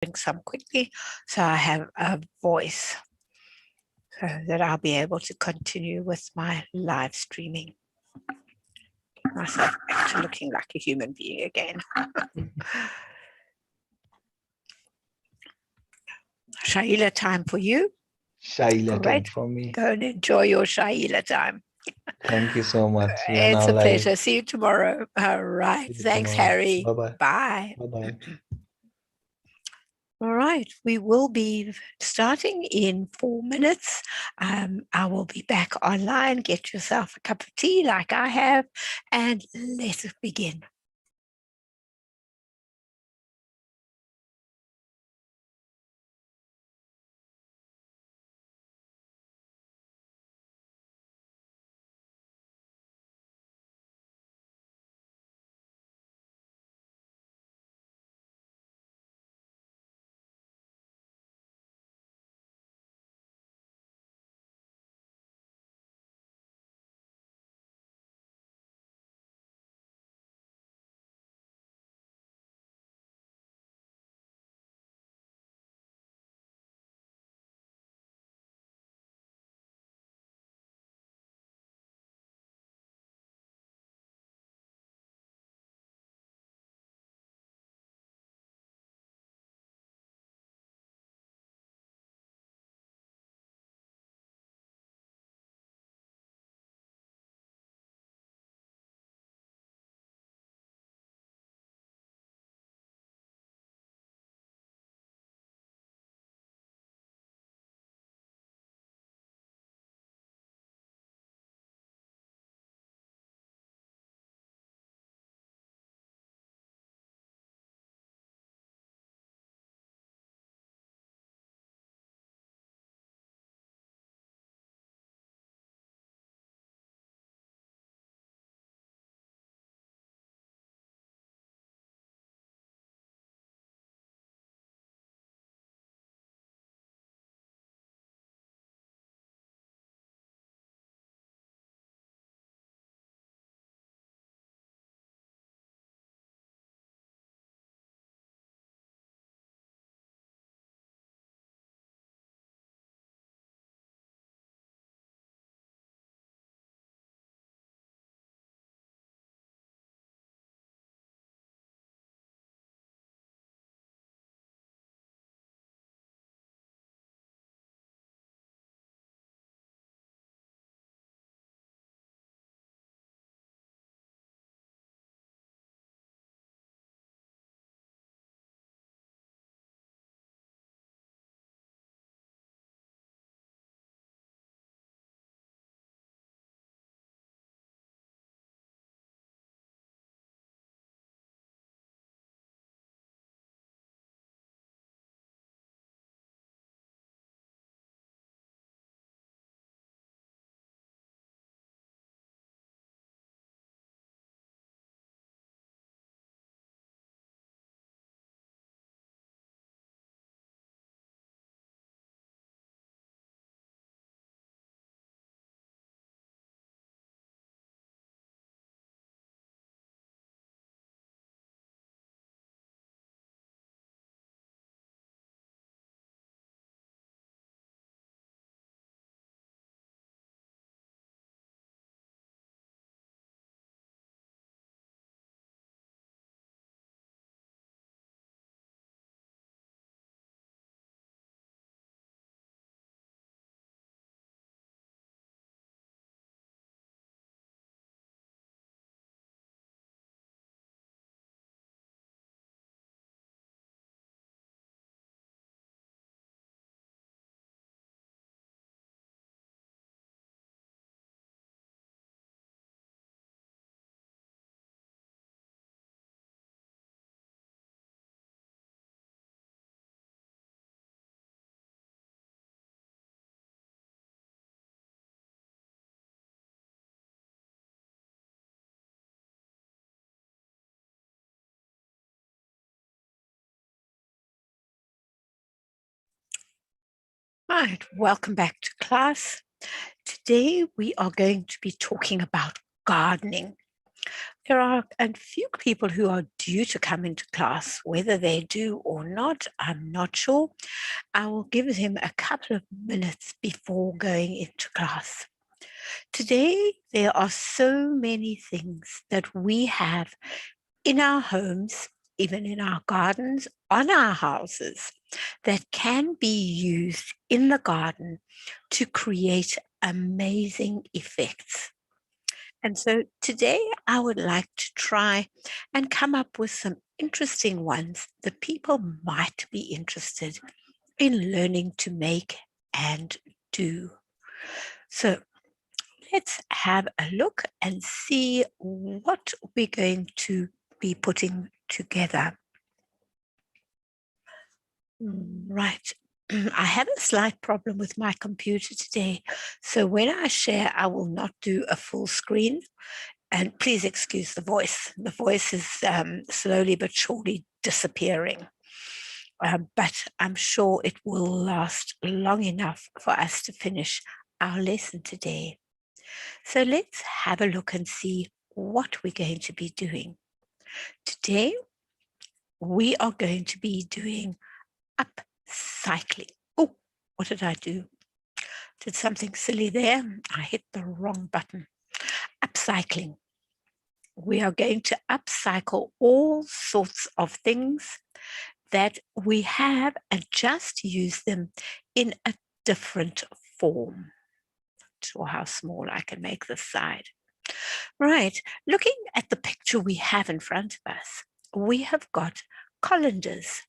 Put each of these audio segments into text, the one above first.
drink some quickly so I have a voice so that I'll be able to continue with my live streaming. Myself back to looking like a human being again. Shaila time for you. Shaila time Great. for me. Go and enjoy your Shaila time. Thank you so much. We are It's now a live. pleasure. See you tomorrow. All right. See you Thanks, tomorrow. Harry. Bye-bye. Bye. Bye-bye. All right, we will be starting in 4 minutes. I will be back online. Get yourself a cup of tea like I have, and let us begin. Right, welcome back to class. Today we are going to be talking about gardening. There are a few people who are due to come into class. Whether they do or not, I'm not sure. I will give him a couple of minutes before going into class. Today, there are so many things that we have in our homes, even in our gardens, on our houses, that can be used in the garden to create amazing effects. And so today I would like to try and come up with some interesting ones that people might be interested in learning to make and do. So let's have a look and see what we're going to be putting together. Right. I have a slight problem with my computer today. So when I share, I will not do a full screen. And please excuse the voice. The voice is slowly but surely disappearing. But I'm sure it will last long enough for us to finish our lesson today. So let's have a look and see what we're going to be doing. Today, we are going to be doing upcycling. Oh, what did I do? Did something silly there. I hit the wrong button. Upcycling. We are going to upcycle all sorts of things that we have and just use them in a different form. Not sure how small I can make this side. Right, looking at the picture we have in front of us, we have got colanders.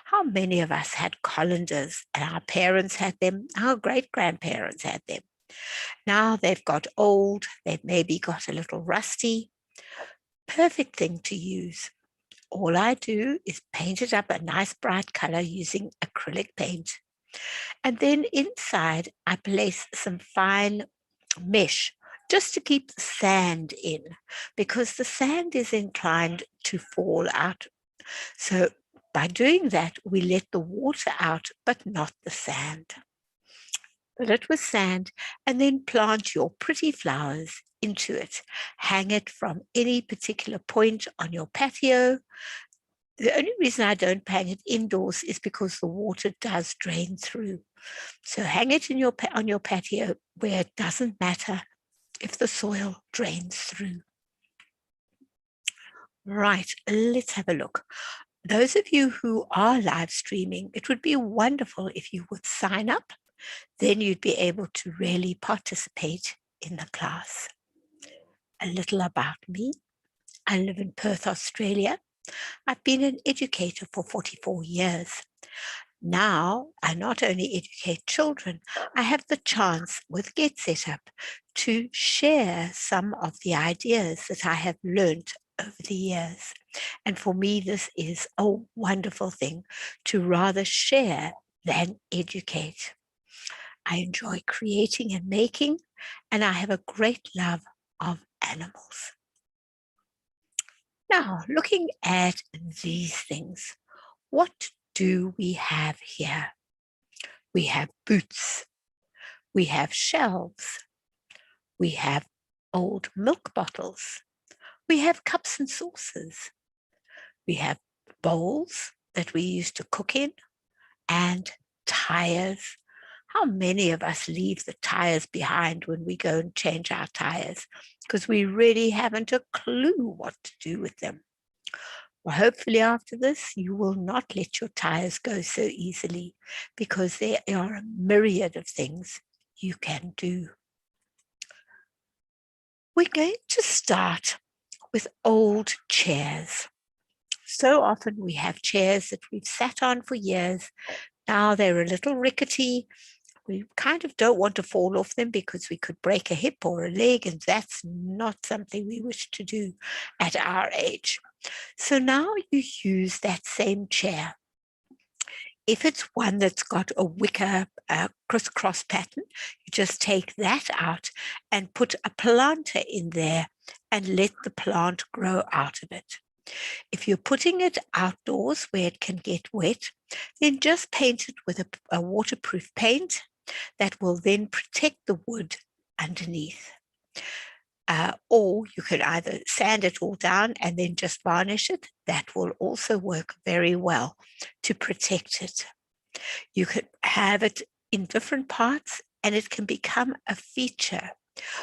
How many of us had colanders? And our parents had them, our great-grandparents had them. Now they've got old, they've maybe got a little rusty. Perfect thing to use. All I do is paint it up a nice bright color using acrylic paint. And then inside, I place some fine mesh just to keep the sand in, because the sand is inclined to fall out. So by doing that, we let the water out, but not the sand. Fill it with sand and then plant your pretty flowers into it. Hang it from any particular point on your patio. The only reason I don't hang it indoors is because the water does drain through. So hang it in on your patio where it doesn't matter if the soil drains through. Right, let's have a look. Those of you who are live streaming, it would be wonderful if you would sign up. Then you'd be able to really participate in the class. A little about me. I live in Perth, Australia. I've been an educator for 44 years. Now, I not only educate children, I have the chance with Get Set Up to share some of the ideas that I have learned over the years. And for me, this is a wonderful thing to rather share than educate. I enjoy creating and making, and I have a great love of animals. Now, looking at these things, what do we have here? We have boots, we have shelves, we have old milk bottles, we have cups and saucers, we have bowls that we used to cook in, and tires. How many of us leave the tires behind when we go and change our tires because we really haven't a clue what to do with them? Well, hopefully after this, you will not let your tires go so easily because there are a myriad of things you can do. We're going to start with old chairs. So often we have chairs that we've sat on for years. Now they're a little rickety. We kind of don't want to fall off them because we could break a hip or a leg, and that's not something we wish to do at our age. So now you use that same chair. If it's one that's got a wicker crisscross pattern, you just take that out and put a planter in there and let the plant grow out of it. If you're putting it outdoors where it can get wet, then just paint it with a waterproof paint that will then protect the wood underneath. or you could either sand it all down and then just varnish it. That will also work very well to protect it. You could have it in different parts and it can become a feature.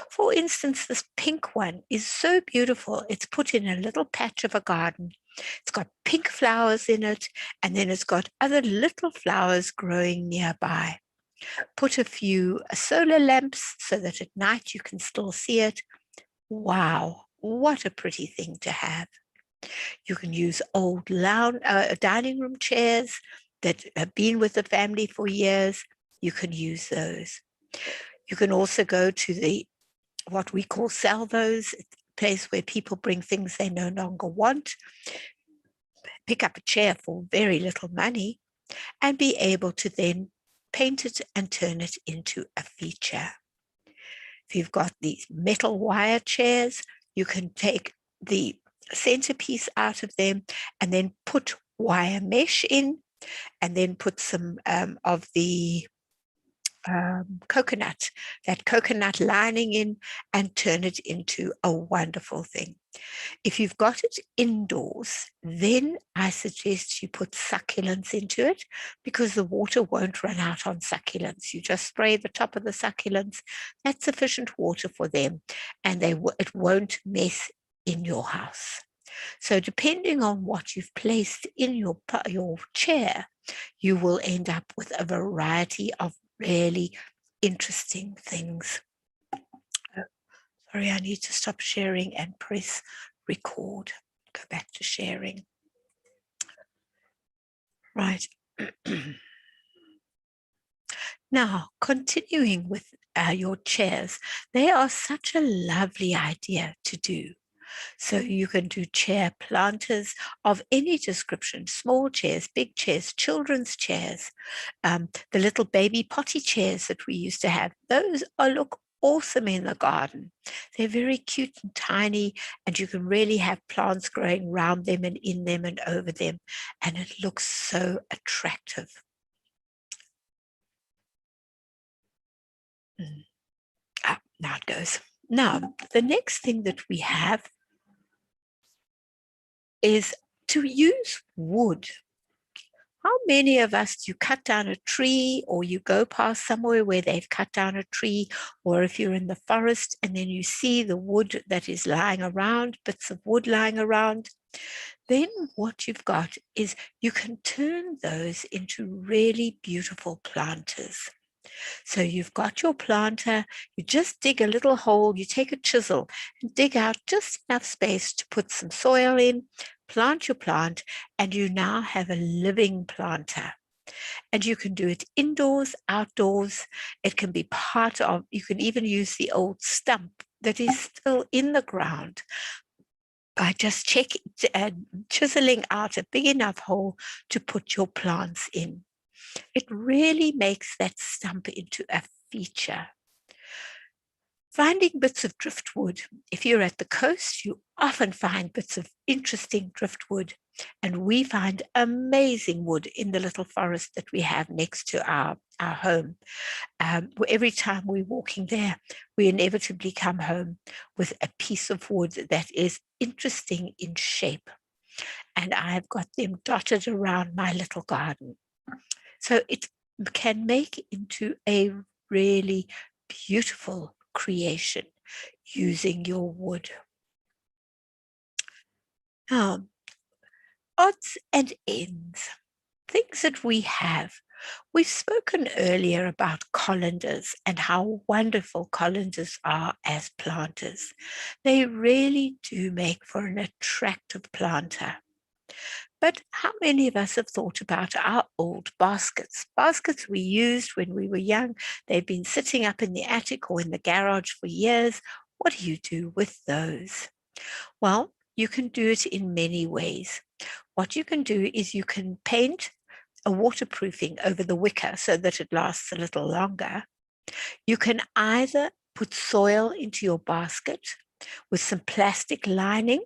For instance, this pink one is so beautiful. It's put in a little patch of a garden. It's got pink flowers in it, and then it's got other little flowers growing nearby. Put a few solar lamps so that at night you can still see it. Wow, what a pretty thing to have. You can use old dining room chairs that have been with the family for years. You can use those. You can also go to what we call salvos, a place where people bring things they no longer want, pick up a chair for very little money, and be able to then paint it and turn it into a feature. If you've got these metal wire chairs, you can take the centerpiece out of them and then put wire mesh in, and then put some of the that coconut lining in, and turn it into a wonderful thing. If you've got it indoors, then I suggest you put succulents into it, because the water won't run out on succulents. You just spray the top of the succulents. That's sufficient water for them, and it won't mess in your house. So depending on what you've placed in your chair, you will end up with a variety of really interesting things. Oh, sorry, I need to stop sharing and press record. Go back to sharing. Right. Now, continuing with your chairs, they are such a lovely idea to do. So you can do chair planters of any description, small chairs, big chairs, children's chairs, the little baby potty chairs that we used to have. Those look awesome in the garden. They're very cute and tiny, and you can really have plants growing around them and in them and over them, and it looks so attractive. Now it goes. Now, the next thing that we have is to use wood. How many of us, you cut down a tree, or you go past somewhere where they've cut down a tree, or if you're in the forest and then you see the wood that is lying around, bits of wood lying around, then what you've got is you can turn those into really beautiful planters. So you've got your planter, you just dig a little hole, you take a chisel and dig out just enough space to put some soil in, plant your plant, and you now have a living planter. And you can do it indoors, outdoors. It can be part of, you can even use the old stump that is still in the ground by just chiseling out a big enough hole to put your plants in. It really makes that stump into a feature. Finding bits of driftwood. If you're at the coast, you often find bits of interesting driftwood, and we find amazing wood in the little forest that we have next to our home. Every time we're walking there, we inevitably come home with a piece of wood that is interesting in shape, and I've got them dotted around my little garden. So it can make into a really beautiful creation using your wood. Odds and ends, things that we have. We've spoken earlier about colanders and how wonderful colanders are as planters. They really do make for an attractive planter. But how many of us have thought about our old baskets? Baskets we used when we were young. They've been sitting up in the attic or in the garage for years. What do you do with those? Well, you can do it in many ways. What you can do is you can paint a waterproofing over the wicker so that it lasts a little longer. You can either put soil into your basket with some plastic lining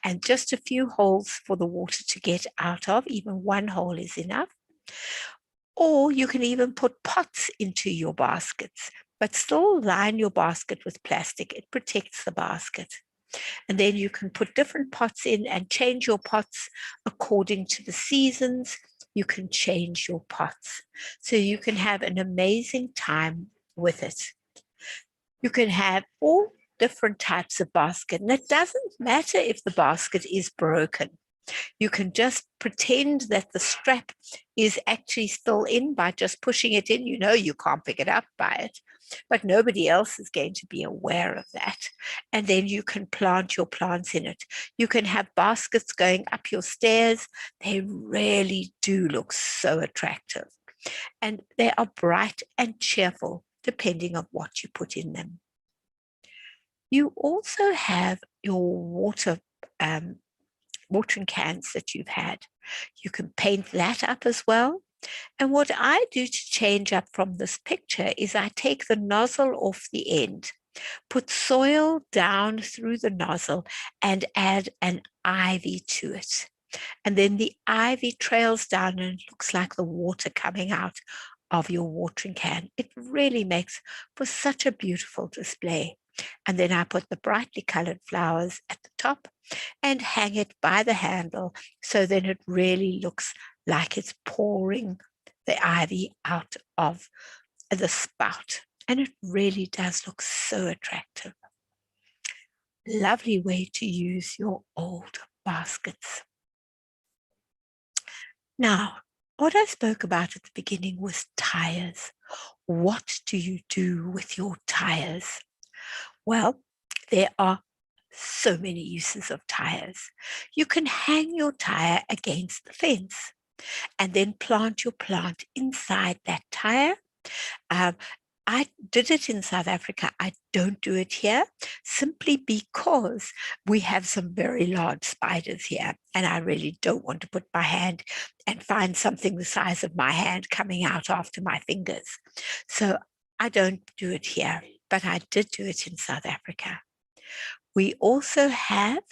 and just a few holes for the water to get out of. Even one hole is enough. Or you can even put pots into your baskets. but still line your basket with plastic. It protects the basket. And then you can put different pots in and change your pots according to the seasons. You can change your pots. So you can have an amazing time with it. You can have all different types of basket. And it doesn't matter if the basket is broken. You can just pretend that the strap is actually still in by just pushing it in. You know you can't pick it up by it, but nobody else is going to be aware of that. And then you can plant your plants in it. You can have baskets going up your stairs. They really do look so attractive. And they are bright and cheerful, depending on what you put in them. You also have your watering cans that you've had. You can paint that up as well. And what I do to change up from this picture is I take the nozzle off the end, put soil down through the nozzle, and add an ivy to it. And then the ivy trails down and it looks like the water coming out of your watering can. It really makes for such a beautiful display. And then I put the brightly colored flowers at the top and hang it by the handle so then it really looks like it's pouring the ivy out of the spout. And it really does look so attractive. Lovely way to use your old baskets. Now, what I spoke about at the beginning was tires. What do you do with your tires? Well, there are so many uses of tires. You can hang your tire against the fence and then plant your plant inside that tire. I did it in South Africa. I don't do it here simply because we have some very large spiders here. And I really don't want to put my hand and find something the size of my hand coming out after my fingers. So I don't do it here, but I did do it in South Africa. We also have,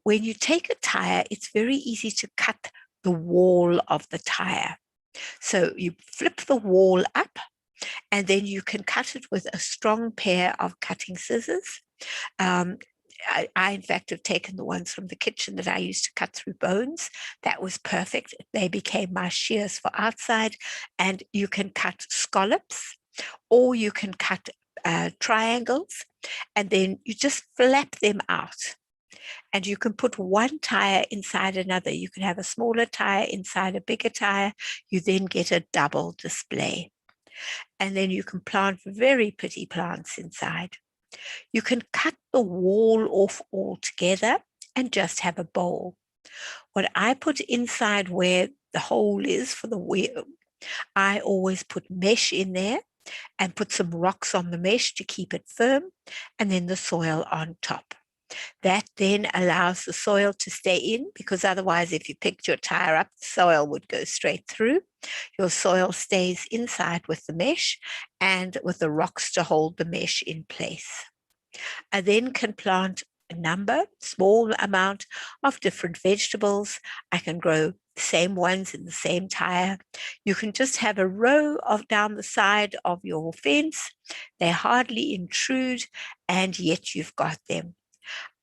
when you take a tire, it's very easy to cut the wall of the tire. So you flip the wall up and then you can cut it with a strong pair of cutting scissors. I, in fact, have taken the ones from the kitchen that I used to cut through bones. That was perfect. They became my shears for outside. And you can cut scallops or you can cut triangles and then you just flap them out. And you can put one tire inside another. You can have a smaller tire inside a bigger tire. You then get a double display. And then you can plant very pretty plants inside. You can cut the wall off altogether and just have a bowl. What I put inside where the hole is for the wheel, I always put mesh in there and put some rocks on the mesh to keep it firm, and then the soil on top. That then allows the soil to stay in, because otherwise if you picked your tire up, the soil would go straight through. Your soil stays inside with the mesh and with the rocks to hold the mesh in place. I then can plant a small amount of different vegetables. I can grow the same ones in the same tire. You can just have a row of down the side of your fence. They hardly intrude, and yet you've got them.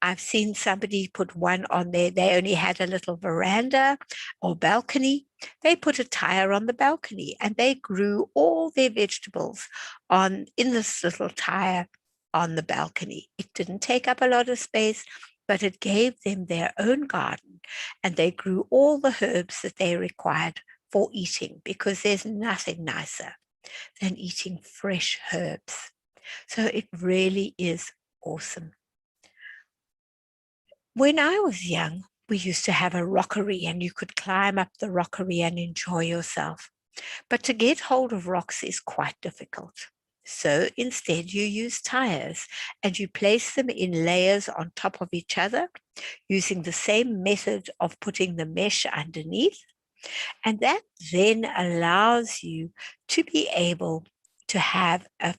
I've seen somebody put one on there. They only had a little veranda or balcony. They put a tire on the balcony and they grew all their vegetables in this little tire on the balcony. It didn't take up a lot of space, but it gave them their own garden and they grew all the herbs that they required for eating, because there's nothing nicer than eating fresh herbs. So it really is awesome. When I was young, we used to have a rockery and you could climb up the rockery and enjoy yourself. But to get hold of rocks is quite difficult. So instead you use tires and you place them in layers on top of each other using the same method of putting the mesh underneath. And that then allows you to be able to have a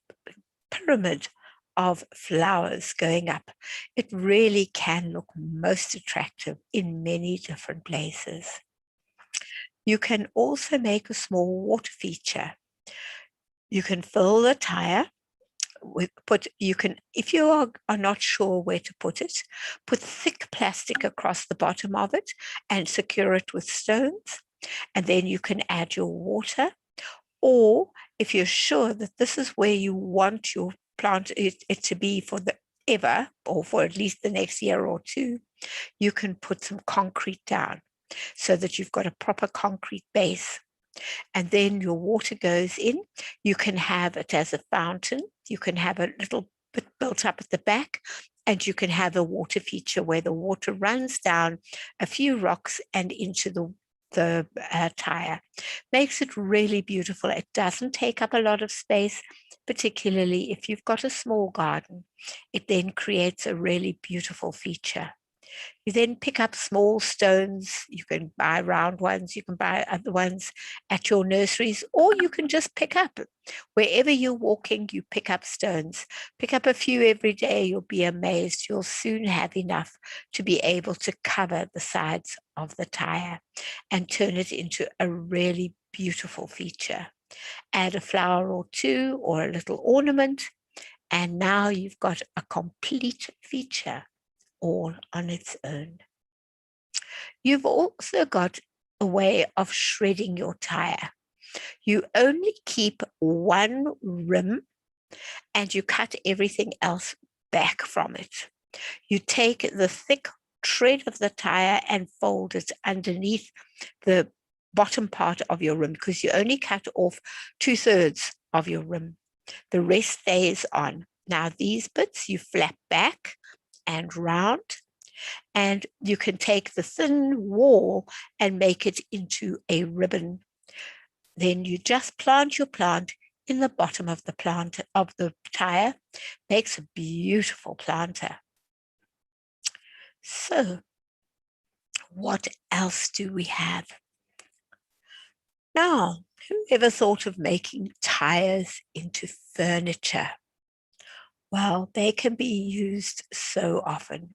pyramid of flowers going up. It really can look most attractive in many different places. You can also make a small water feature. You can fill the tire with, if you are not sure where to put it, put thick plastic across the bottom of it and secure it with stones. And then you can add your water. Or if you're sure that this is where you want your plant it to be for the ever, or for at least the next year or two, you can put some concrete down so that you've got a proper concrete base. And then your water goes in. You can have it as a fountain. You can have a little bit built up at the back, and you can have a water feature where the water runs down a few rocks and into the tire. Makes it really beautiful. It doesn't take up a lot of space, particularly if you've got a small garden. It then creates a really beautiful feature. You then pick up small stones. You can buy round ones, you can buy other ones at your nurseries, or you can just pick up. Wherever you're walking, you pick up stones. Pick up a few every day. You'll be amazed. You'll soon have enough to be able to cover the sides of the tire and turn it into a really beautiful feature. Add a flower or two or a little ornament, and now you've got a complete feature all on its own. You've also got a way of shredding your tire. You only keep one rim and you cut everything else back from it. You take the thick tread of the tire and fold it underneath the bottom part of your rim, because you only cut off 2/3 of your rim. The rest stays on. Now these bits you flap back and round, and you can take the thin wall and make it into a ribbon. Then you just plant your plant in the bottom of the tire. Makes a beautiful planter. So what else do we have? Now, who ever thought of making tires into furniture? Well, they can be used so often.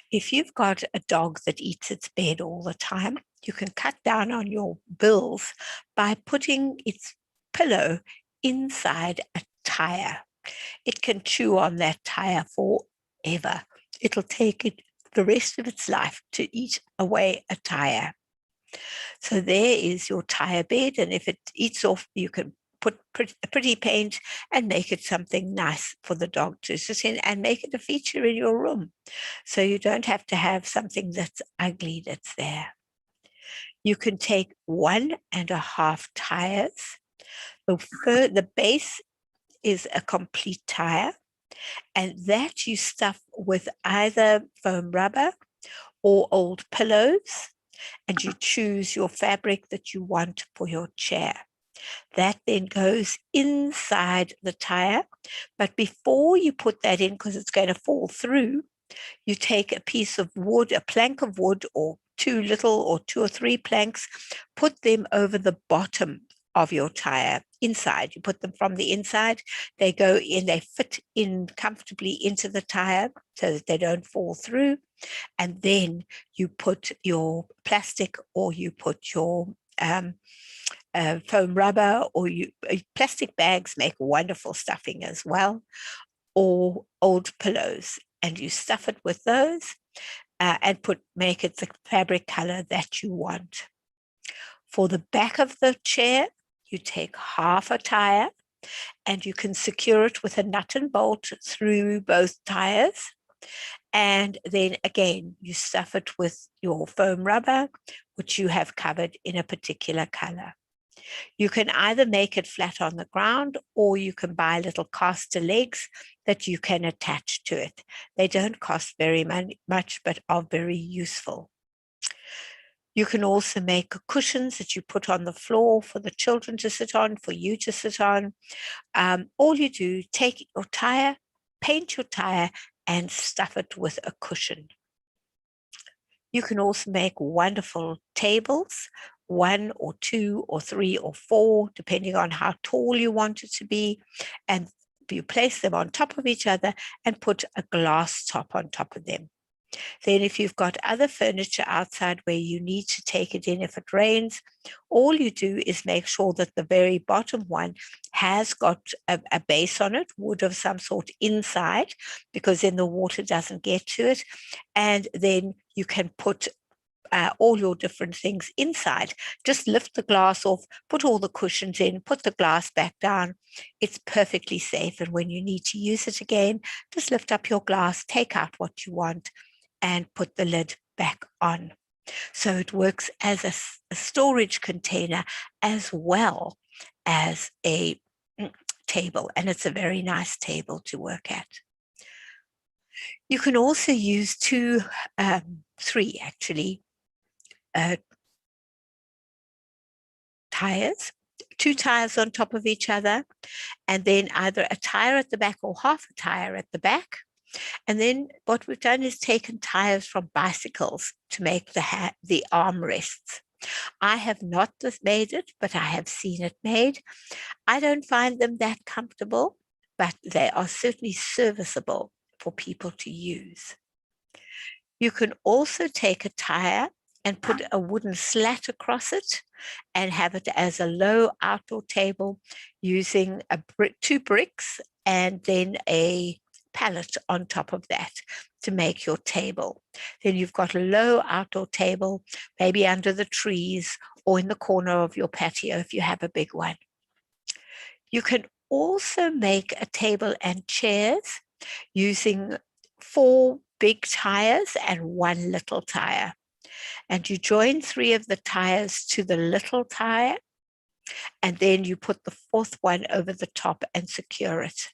If you've got a dog that eats its bed all the time, you can cut down on your bills by putting its pillow inside a tire. It can chew on that tire forever. It'll take it the rest of its life to eat away a tire. So there is your tire bed, and if it eats off, you can put pretty paint and make it something nice for the dog to sit in and make it a feature in your room. So you don't have to have something that's ugly that's there. You can take 1.5 tires. The base is a complete tire, and that you stuff with either foam rubber or old pillows, and you choose your fabric that you want for your chair. That then goes inside the tire. But before you put that in, because it's going to fall through, you take a piece of wood, a plank of wood, or 2 or 3 planks, put them over the bottom of your tire inside. You put them from the inside, they go in, they fit in comfortably into the tire so that they don't fall through. And then you put your plastic, or you put your foam rubber, or plastic bags make wonderful stuffing as well, or old pillows, and you stuff it with those and make it the fabric color that you want. For the back of the chair, you take half a tire and you can secure it with a nut and bolt through both tires. And then again, you stuff it with your foam rubber, which you have covered in a particular color. You can either make it flat on the ground, or you can buy little caster legs that you can attach to it. They don't cost very much, but are very useful. You can also make cushions that you put on the floor for the children to sit on, for you to sit on. All you do, take your tire, paint your tire, and stuff it with a cushion. You can also make wonderful tables, 1 or 2 or 3 or 4, depending on how tall you want it to be. And you place them on top of each other and put a glass top on top of them. Then if you've got other furniture outside where you need to take it in if it rains, all you do is make sure that the very bottom one has got a base on it, wood of some sort inside, because then the water doesn't get to it. And then you can put all your different things inside. Just lift the glass off, put all the cushions in, put the glass back down. It's perfectly safe. And when you need to use it again, just lift up your glass, take out what you want, and put the lid back on. So it works as a storage container as well as a table, and it's a very nice table to work at. You can also use three actually, tires, two tires on top of each other, and then either a tire at the back or half a tire at the back. And then what we've done is taken tires from bicycles to make the armrests. I have not made it, but I have seen it made. I don't find them that comfortable, but they are certainly serviceable for people to use. You can also take a tire and put a wooden slat across it and have it as a low outdoor table using two bricks and then a pallet on top of that to make your table. Then you've got a low outdoor table, maybe under the trees or in the corner of your patio if you have a big one. You can also make a table and chairs using 4 big tires and 1 little tire. And you join 3 of the tires to the little tire, and then you put the 4th one over the top and secure it.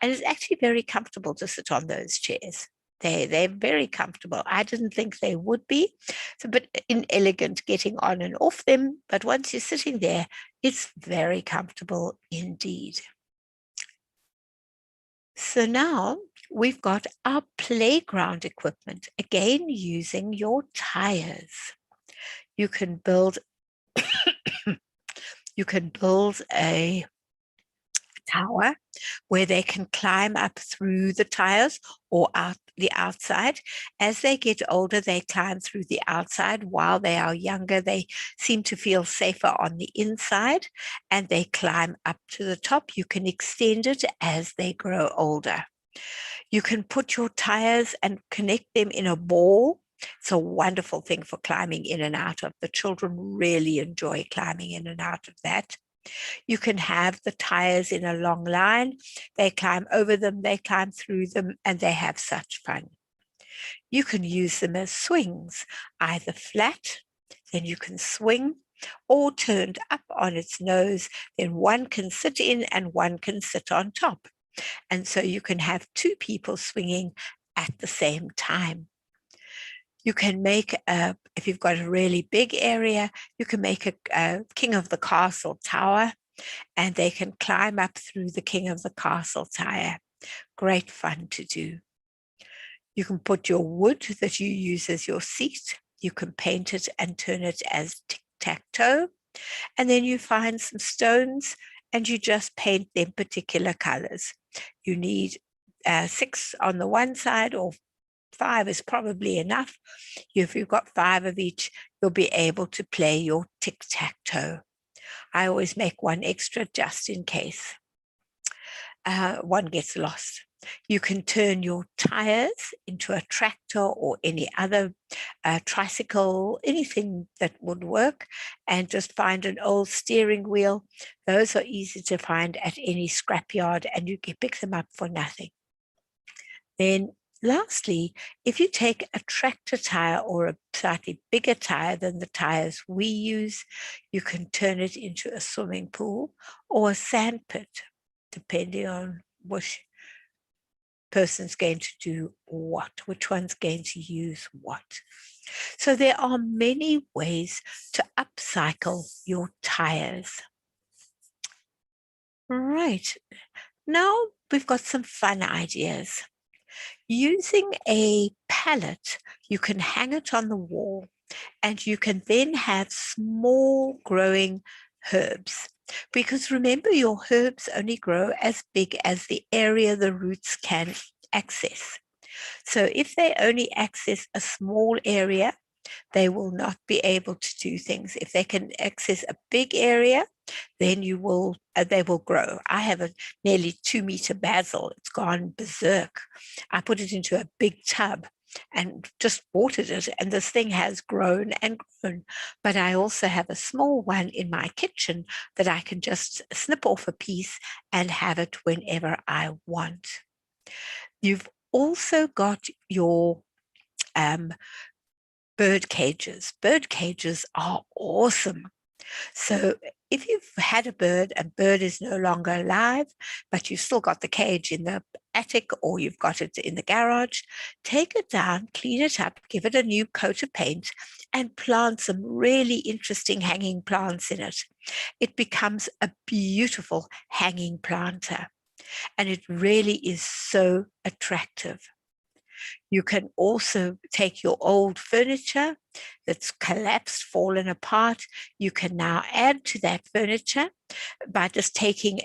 And it's actually very comfortable to sit on those chairs. They're very comfortable. I didn't think they would be. It's a bit inelegant getting on and off them, but once you're sitting there, it's very comfortable indeed. So now we've got our playground equipment, again using your tires. You can build a tower where they can climb up through the tires or out the outside. As they get older, they climb through the outside. While they are younger, they seem to feel safer on the inside and they climb up to the top. You can extend it as they grow older. You can put your tires and connect them in a ball. It's a wonderful thing for climbing in and out of. The children really enjoy climbing in and out of that. You can have the tires in a long line. They climb over them, they climb through them, and they have such fun. You can use them as swings, either flat, then you can swing, or turned up on its nose, then one can sit in and one can sit on top. And so you can have 2 people swinging at the same time. You can make, if you've got a really big area, you can make a king of the castle tower, and they can climb up through the king of the castle tower. Great fun to do. You can put your wood that you use as your seat. You can paint it and turn it as tic-tac-toe. And then you find some stones and you just paint them particular colors. You need 6 on the one side, or 5 is probably enough. If you've got 5 of each, you'll be able to play your tic-tac-toe. I always make 1 extra just in case one gets lost. You can turn your tires into a tractor or any other tricycle, anything that would work, and just find an old steering wheel. Those are easy to find at any scrapyard, and you can pick them up for nothing. Then lastly, if you take a tractor tire or a slightly bigger tire than the tires we use, you can turn it into a swimming pool or a sand pit, depending on which person's going to do what, which one's going to use what. So there are many ways to upcycle your tires. Right, now we've got some fun ideas. Using a pallet, you can hang it on the wall and you can then have small growing herbs. Because remember, your herbs only grow as big as the area the roots can access. So if they only access a small area, they will not be able to do things. If they can access a big area, then they will grow. I have a nearly 2-meter basil. It's gone berserk. I put it into a big tub and just watered it, and this thing has grown and grown. But I also have a small one in my kitchen that I can just snip off a piece and have it whenever I want. You've also got your bird cages. Bird cages are awesome. So if you've had a bird and bird is no longer alive, but you've still got the cage in the attic or you've got it in the garage, take it down, clean it up, give it a new coat of paint, and plant some really interesting hanging plants in it. It becomes a beautiful hanging planter, and it really is so attractive. You can also take your old furniture that's collapsed, fallen apart. You can now add to that furniture by just taking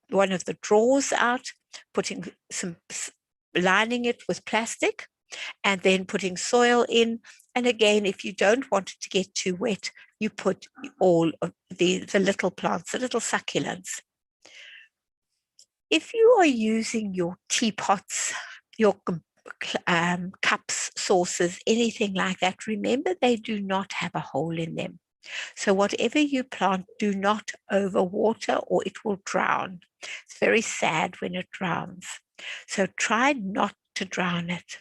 one of the drawers out, lining it with plastic, and then putting soil in. And again, if you don't want it to get too wet, you put all of the little plants, the little succulents. If you are using your teapots, your cups, saucers, anything like that, remember they do not have a hole in them. So whatever you plant, do not overwater or it will drown. It's very sad when it drowns. So try not to drown it.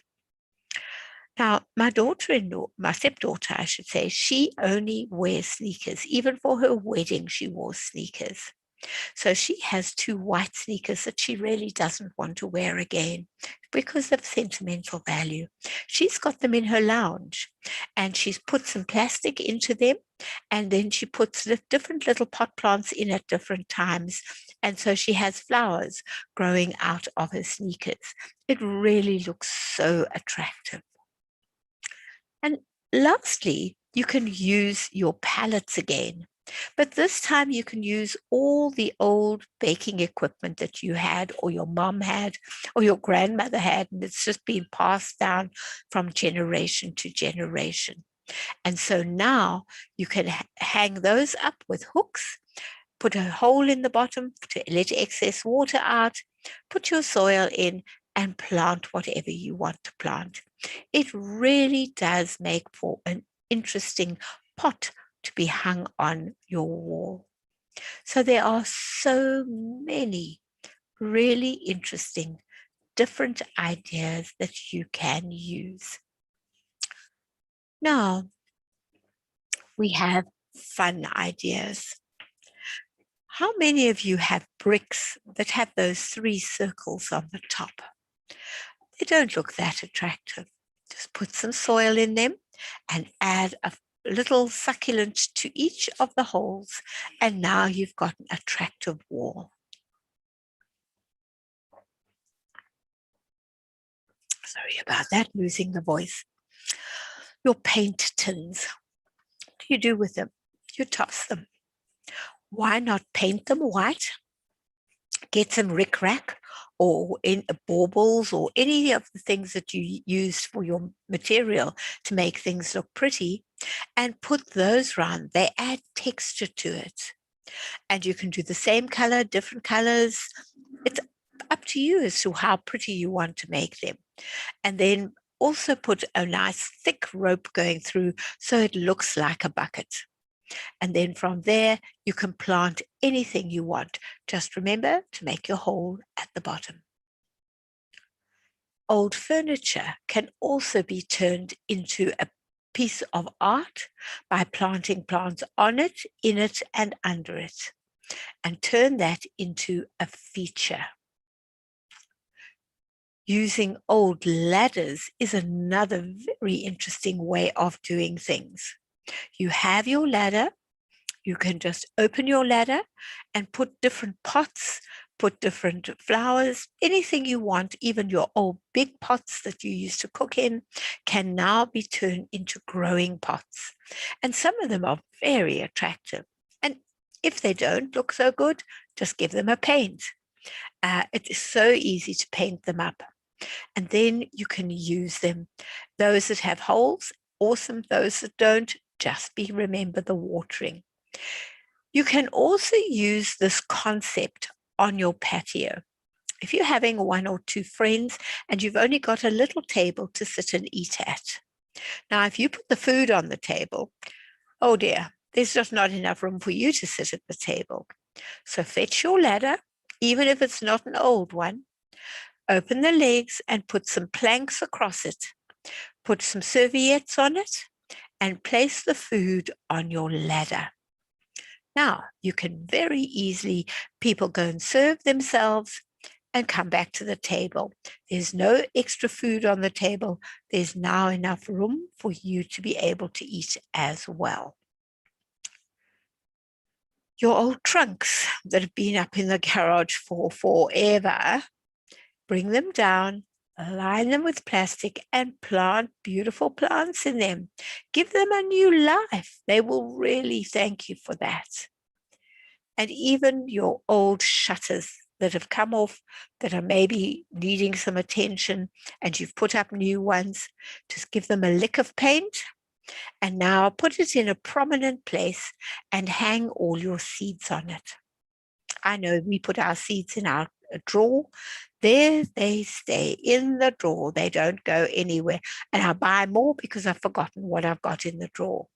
Now, my daughter-in-law, my stepdaughter, I should say, she only wears sneakers. Even for her wedding, she wore sneakers. So she has 2 white sneakers that she really doesn't want to wear again because of sentimental value. She's got them in her lounge and she's put some plastic into them, and then she puts different little pot plants in at different times. And so she has flowers growing out of her sneakers. It really looks so attractive. And lastly, you can use your pallets again. But this time you can use all the old baking equipment that you had or your mom had or your grandmother had, and it's just been passed down from generation to generation. And so now you can hang those up with hooks, put a hole in the bottom to let excess water out, put your soil in, and plant whatever you want to plant. It really does make for an interesting pot to be hung on your wall. So there are so many really interesting different ideas that you can use. Now, we have fun ideas. How many of you have bricks that have those 3 circles on the top? They don't look that attractive. Just put some soil in them and add a little succulent to each of the holes, and now you've got an attractive wall. Sorry about that, losing the voice. Your paint tins. What do you do with them? You toss them. Why not paint them white? Get some rickrack or in baubles or any of the things that you used for your material to make things look pretty, and put those round. They add texture to it. And you can do the same color, different colors. It's up to you as to how pretty you want to make them. And then also put a nice thick rope going through so it looks like a bucket. And then from there, you can plant anything you want. Just remember to make your hole at the bottom. Old furniture can also be turned into a piece of art by planting plants on it, in it, and under it, and turn that into a feature. Using old ladders is another very interesting way of doing things. You have your ladder. You can just open your ladder and put different pots, put different flowers, anything you want, even your old big pots that you used to cook in can now be turned into growing pots. And some of them are very attractive. And if they don't look so good, just give them a paint. It is so easy to paint them up. and then you can use them. Those that have holes, awesome. Those that don't, just remember the watering. You can also use this concept on your patio. If you're having one or two friends and you've only got a little table to sit and eat at. Now, if you put the food on the table, oh dear, there's just not enough room for you to sit at the table. So fetch your ladder, even if it's not an old one, open the legs and put some planks across it. Put some serviettes on it and place the food on your ladder. Now, you can very easily, people go and serve themselves and come back to the table. There's no extra food on the table. There's now enough room for you to be able to eat as well. Your old trunks that have been up in the garage for forever, bring them down, line them with plastic and plant beautiful plants in them. Give them a new life. They will really thank you for that. And even your old shutters that have come off, that are maybe needing some attention, and you've put up new ones, just give them a lick of paint, and now put it in a prominent place and hang all your seeds on it. I know we put our seeds in our drawer. There they stay in the drawer. They don't go anywhere. And I buy more because I've forgotten what I've got in the drawer.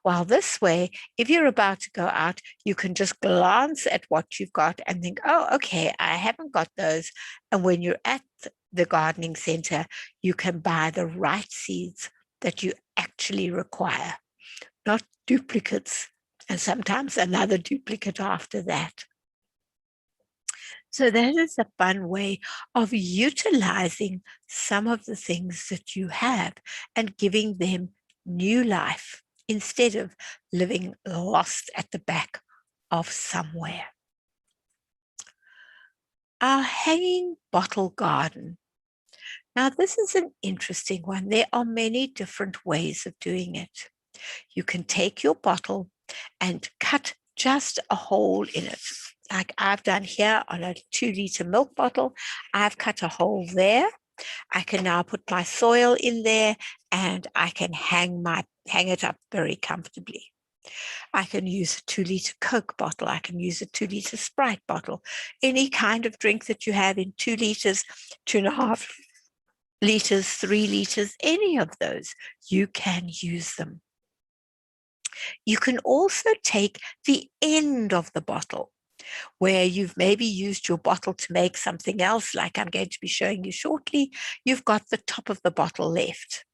While this way, if you're about to go out, you can just glance at what you've got and think, oh, okay, I haven't got those. And when you're at the gardening center, you can buy the right seeds that you actually require, not duplicates, and sometimes another duplicate after that. So that is a fun way of utilizing some of the things that you have and giving them new life instead of living lost at the back of somewhere. Our hanging bottle garden. Now, this is an interesting one. There are many different ways of doing it. You can take your bottle and cut just a hole in it. Like I've done here on a 2-liter milk bottle, I've cut a hole there. I can now put my soil in there and I can hang it up very comfortably. I can use a 2-liter Coke bottle. I can use a 2-liter Sprite bottle. Any kind of drink that you have in 2 liters, 2.5 liters, 3 liters, any of those, you can use them. You can also take the end of the bottle where you've maybe used your bottle to make something else, like I'm going to be showing you shortly. You've got the top of the bottle left.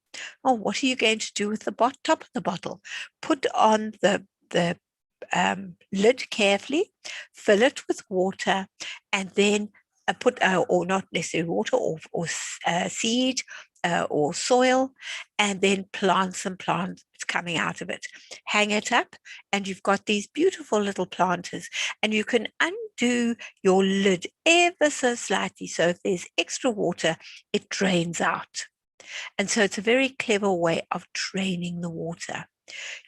Oh, what are you going to do with the top of the bottle? Put on the lid carefully, fill it with water, and then put, or not necessarily water, or seed or soil, and then plant some plants coming out of it. Hang it up, and you've got these beautiful little planters, and you can undo your lid ever so slightly. So if there's extra water, it drains out. And so it's a very clever way of draining the water.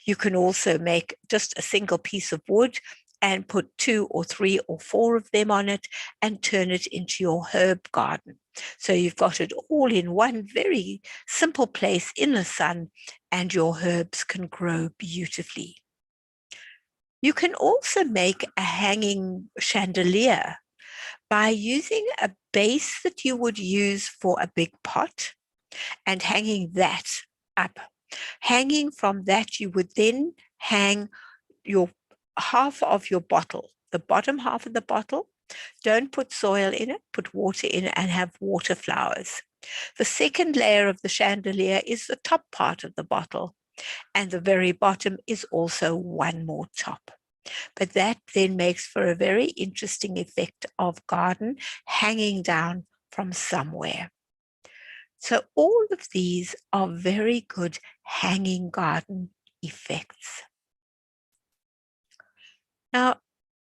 You can also make just a single piece of wood and put 2 or 3 or 4 of them on it and turn it into your herb garden. So you've got it all in one very simple place in the sun, and your herbs can grow beautifully. You can also make a hanging chandelier by using a base that you would use for a big pot and hanging that up. Hanging from that, you would then hang your half of your bottle, the bottom half of the bottle. Don't put soil in it, put water in it and have water flowers. The second layer of the chandelier is the top part of the bottle, and the very bottom is also one more top. But that then makes for a very interesting effect of garden hanging down from somewhere. So all of these are very good hanging garden effects. Now,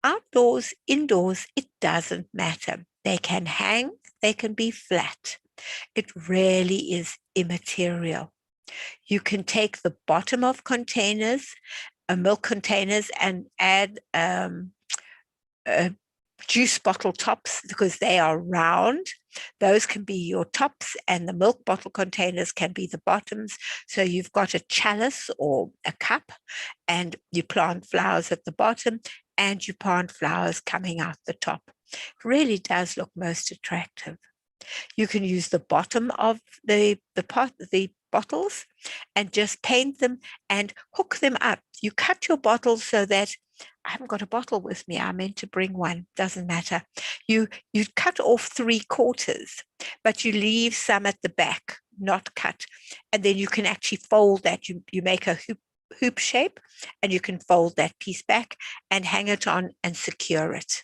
outdoors, indoors, it doesn't matter. They can hang, they can be flat. It really is immaterial. You can take the bottom of containers, milk containers, and add juice bottle tops, because they are round. Those can be your tops, and the milk bottle containers can be the bottoms. So you've got a chalice or a cup, and you plant flowers at the bottom, and you plant flowers coming out the top. It really does look most attractive. You can use the bottom of the bottles and just paint them and hook them up. You cut your bottles so that I haven't got a bottle with me. I meant to bring one. Doesn't matter. You cut off 3/4, but you leave some at the back, not cut. And then you can actually fold that. You make a hoop shape, and you can fold that piece back and hang it on and secure it.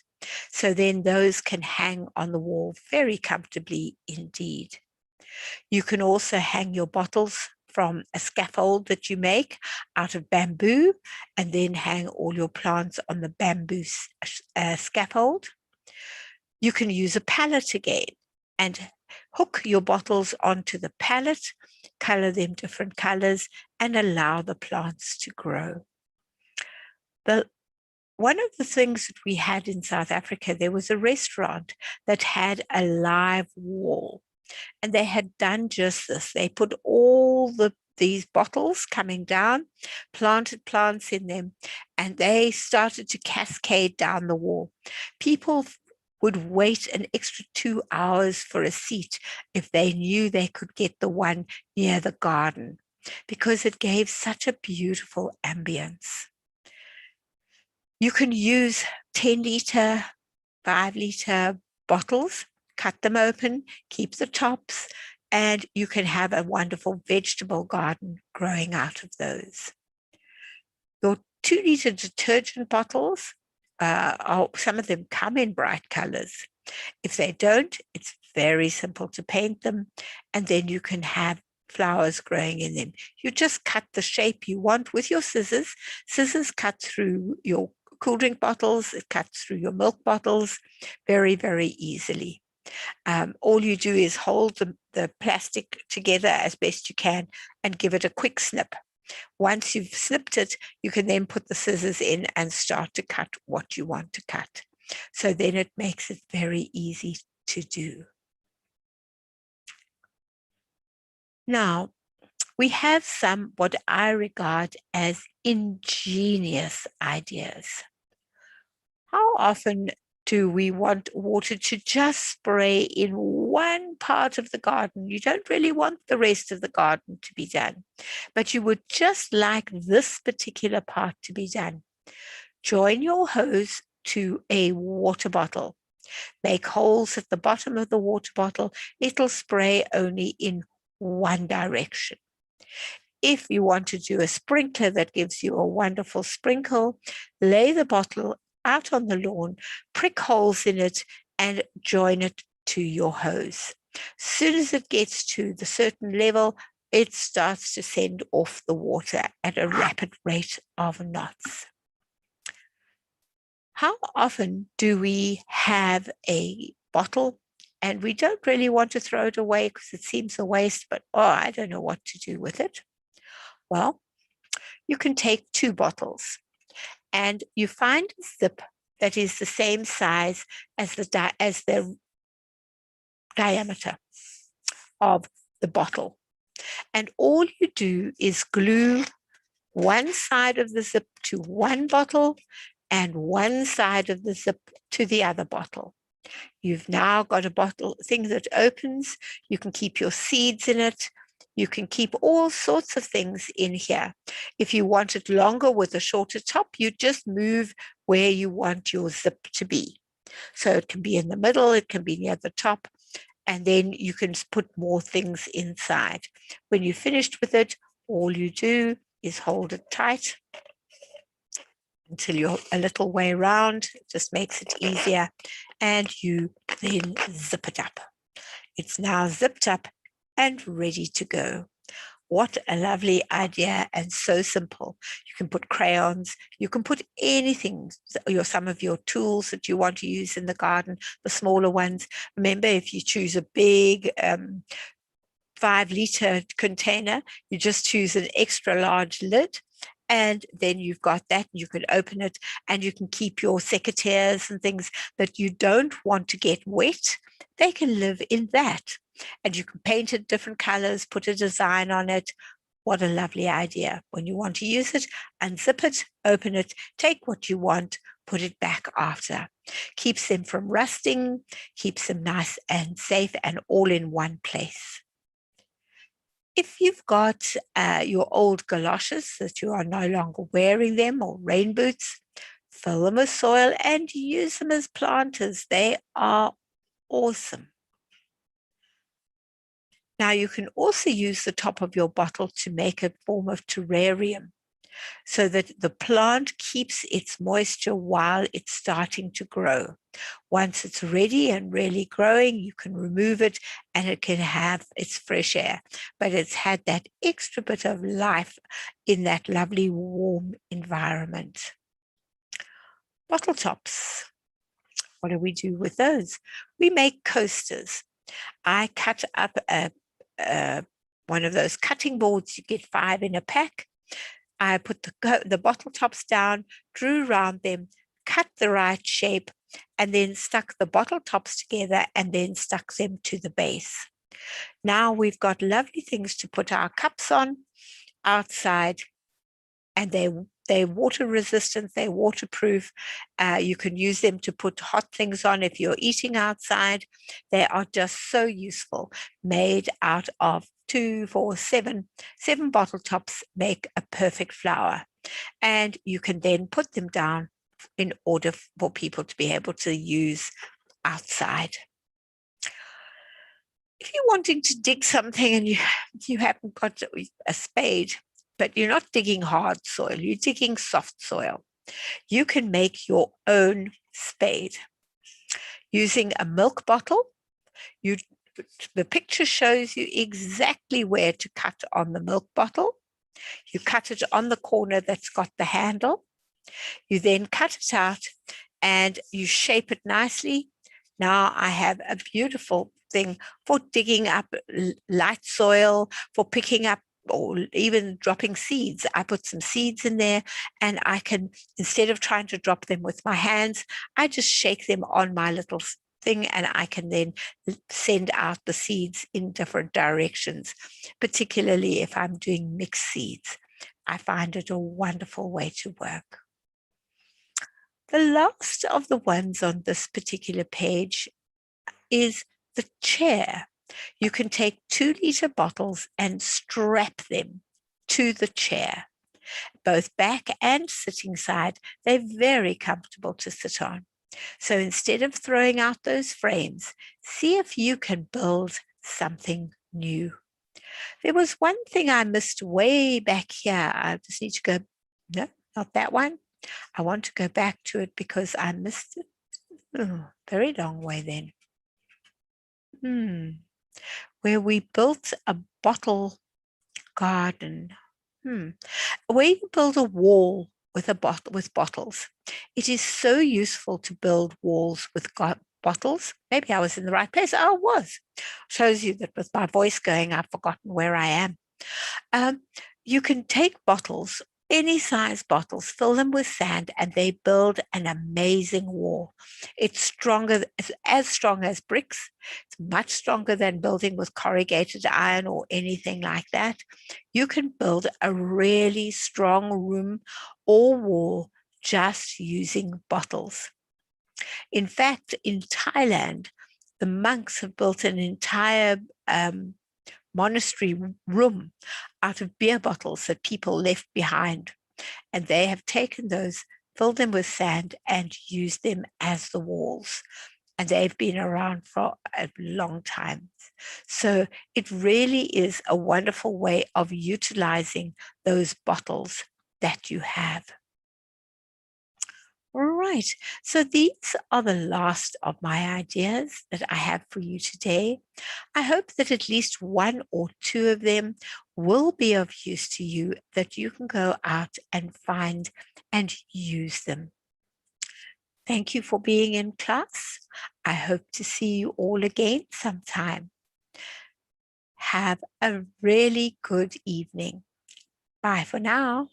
So then those can hang on the wall very comfortably indeed. You can also hang your bottles from a scaffold that you make out of bamboo, and then hang all your plants on the bamboo scaffold. You can use a pallet again and hook your bottles onto the pallet, color them different colors, and allow the plants to grow. One of the things that we had in South Africa, there was a restaurant that had a live wall, and they had done just this. They put all these bottles coming down, planted plants in them, and they started to cascade down the wall. People would wait an extra 2 hours for a seat if they knew they could get the one near the garden, because it gave such a beautiful ambience. You can use 10-liter, 5-liter bottles, cut them open, keep the tops, and you can have a wonderful vegetable garden growing out of those. Your 2-liter detergent bottles, some of them come in bright colors. If they don't, it's very simple to paint them, and then you can have flowers growing in them. You just cut the shape you want with your scissors. Scissors cut through your cool drink bottles, it cuts through your milk bottles very, very easily. All you do is hold the plastic together as best you can and give it a quick snip. Once you've snipped it, you can then put the scissors in and start to cut what you want to cut. So then it makes it very easy to do. Now, we have some what I regard as ingenious ideas. How often do we want water to just spray in one part of the garden? You don't really want the rest of the garden to be done, but you would just like this particular part to be done. Join your hose to a water bottle. Make holes at the bottom of the water bottle. It'll spray only in one direction. If you want to do a sprinkler that gives you a wonderful sprinkle, lay the bottle out on the lawn, prick holes in it, and join it to your hose. As soon as it gets to the certain level, it starts to send off the water at a rapid rate of knots. How often do we have a bottle and we don't really want to throw it away because it seems a waste, but I don't know what to do with it? Well, you can take 2 bottles and you find a zip that is the same size as the diameter of the bottle. And all you do is glue one side of the zip to one bottle and one side of the zip to the other bottle. You've now got a bottle thing that opens. You can keep your seeds in it. You can keep all sorts of things in here. If you want it longer with a shorter top, you just move where you want your zip to be. So it can be in the middle, it can be near the top, and then you can put more things inside. When you're finished with it, all you do is hold it tight until you're a little way around. It just makes it easier, and you then zip it up. It's now zipped up and ready to go. What a lovely idea, and so simple. You can put crayons, you can put anything, some of your tools that you want to use in the garden, the smaller ones. Remember, if you choose a big 5-liter container, you just choose an extra large lid And then you've got that, you can open it and you can keep your secateurs and things that you don't want to get wet. They can live in that. And you can paint it different colors, put a design on it. What a lovely idea. When you want to use it, unzip it, open it, take what you want, put it back after. Keeps them from rusting, keeps them nice and safe and all in one place. If you've got your old galoshes that you are no longer wearing them, or rain boots, fill them with soil and use them as planters. They are awesome. Now you can also use the top of your bottle to make a form of terrarium so that the plant keeps its moisture while it's starting to grow. Once it's ready and really growing, you can remove it and it can have its fresh air. But it's had that extra bit of life in that lovely warm environment. Bottle tops. What do we do with those? We make coasters. I cut up one of those cutting boards. You get 5 in a pack. I put the bottle tops down, drew around them, cut the right shape, and then stuck the bottle tops together and then stuck them to the base. Now we've got lovely things to put our cups on outside, and they're water resistant, they're waterproof. You can use them to put hot things on if you're eating outside. They are just so useful, made out of 2, 4, 7 bottle tops make a perfect flower. And you can then put them down in order for people to be able to use outside. If you're wanting to dig something and you haven't got a spade, but you're not digging hard soil, you're digging soft soil, you can make your own spade using a milk bottle. The picture shows you exactly where to cut on the milk bottle. You cut it on the corner that's got the handle. You then cut it out and you shape it nicely. Now I have a beautiful thing for digging up light soil, for picking up or even dropping seeds. I put some seeds in there and I can, instead of trying to drop them with my hands, I just shake them on my little thing and I can then send out the seeds in different directions, particularly if I'm doing mixed seeds. I find it a wonderful way to work. The last of the ones on this particular page is the chair. You can take 2-liter bottles and strap them to the chair, both back and sitting side. They're very comfortable to sit on. So instead of throwing out those frames, see if you can build something new. There was one thing I missed way back here. I just need to go, no, not that one. I want to go back to it because I missed it. Oh, very long way then. Where we built a bottle garden. Where you build a wall with bottles. It is so useful to build walls with bottles. Maybe I was in the right place. Oh, I was. Shows you that with my voice going, I've forgotten where I am. You can take bottles, any size bottles, fill them with sand, and they build an amazing wall. It's stronger, as strong as bricks. It's much stronger than building with corrugated iron or anything like that. You can build a really strong room or wall just using bottles. In fact, in Thailand, the monks have built an entire monastery room out of beer bottles that people left behind. And they have taken those, filled them with sand, and used them as the walls. And they've been around for a long time. So it really is a wonderful way of utilizing those bottles that you have. All right, so these are the last of my ideas that I have for you today. I hope that at least 1 or 2 of them will be of use to you, that you can go out and find and use them. Thank you for being in class. I hope to see you all again sometime. Have a really good evening. Bye for now.